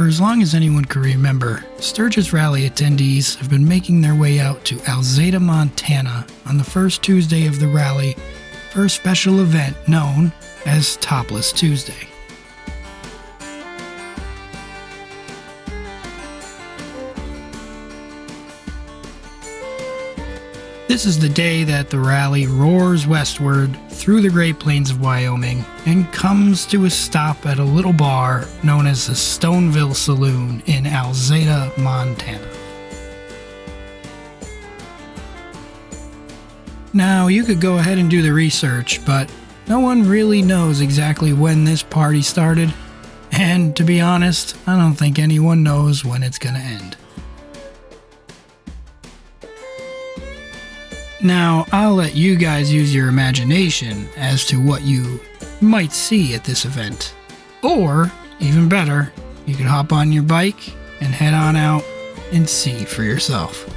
For as long as anyone can remember, Sturgis Rally attendees have been making their way out to Alzada, Montana on the first Tuesday of the rally for a special event known as Topless Tuesday. This is the day that the rally roars westward through the Great Plains of Wyoming and comes to a stop at a little bar known as the Stoneville Saloon in Alzada, Montana. Now, you could go ahead and do the research, but no one really knows exactly when this party started, and to be honest, I don't think anyone knows when it's gonna end. Now, I'll let you guys use your imagination as to what you might see at this event. Or, even better, you could hop on your bike and head on out and see for yourself.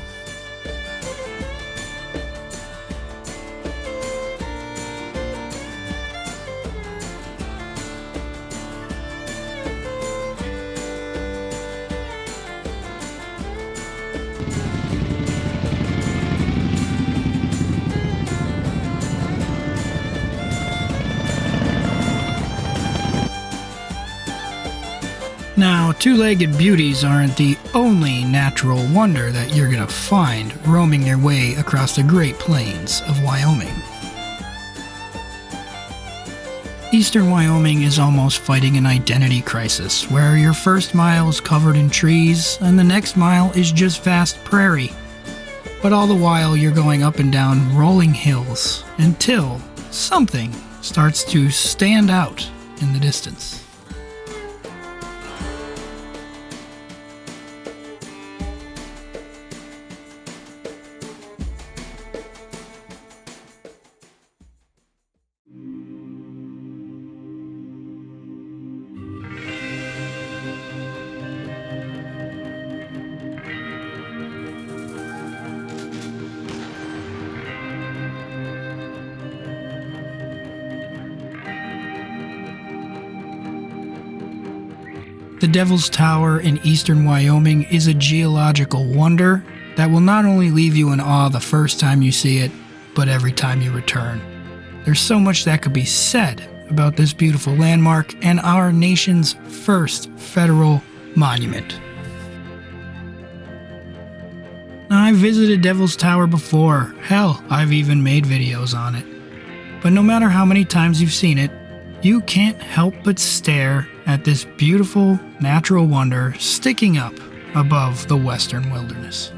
Now, two-legged beauties aren't the only natural wonder that you're gonna find roaming their way across the Great Plains of Wyoming. Eastern Wyoming is almost fighting an identity crisis, where your first mile is covered in trees and the next mile is just vast prairie. But all the while you're going up and down rolling hills until something starts to stand out in the distance. The Devil's Tower in eastern Wyoming is a geological wonder that will not only leave you in awe the first time you see it, but every time you return. There's so much that could be said about this beautiful landmark and our nation's first federal monument. Now, I've visited Devil's Tower before. Hell, I've even made videos on it. But no matter how many times you've seen it, you can't help but stare at this beautiful natural wonder sticking up above the western wilderness.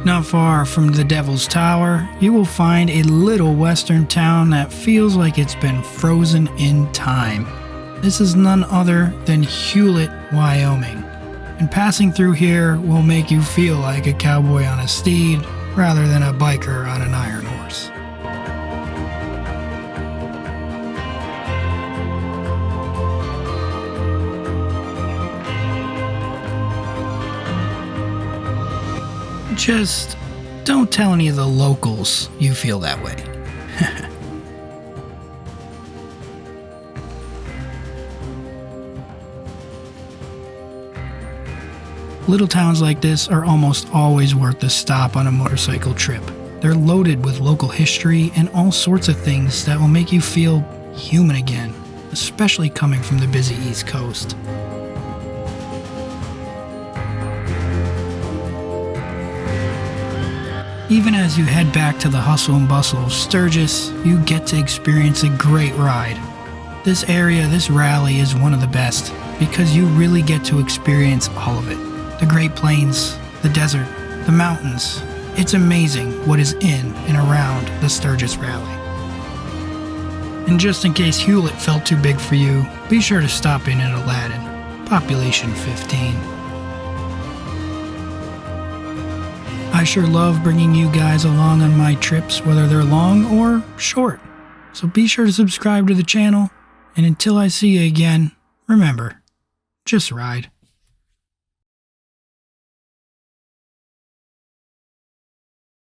Not far from the Devil's Tower, you will find a little western town that feels like it's been frozen in time. This is none other than Hulett, Wyoming. And passing through here will make you feel like a cowboy on a steed rather than a biker on an iron horse. Just don't tell any of the locals you feel that way. Little towns like this are almost always worth the stop on a motorcycle trip. They're loaded with local history and all sorts of things that will make you feel human again, especially coming from the busy East Coast. Even as you head back to the hustle and bustle of Sturgis, you get to experience a great ride. This area, this rally, is one of the best because you really get to experience all of it. The Great Plains, the desert, the mountains. It's amazing what is in and around the Sturgis Rally. And just in case Hulett felt too big for you, be sure to stop in at Aladin, population 15. I sure love bringing you guys along on my trips, whether they're long or short. So be sure to subscribe to the channel, and until I see you again, remember, just ride.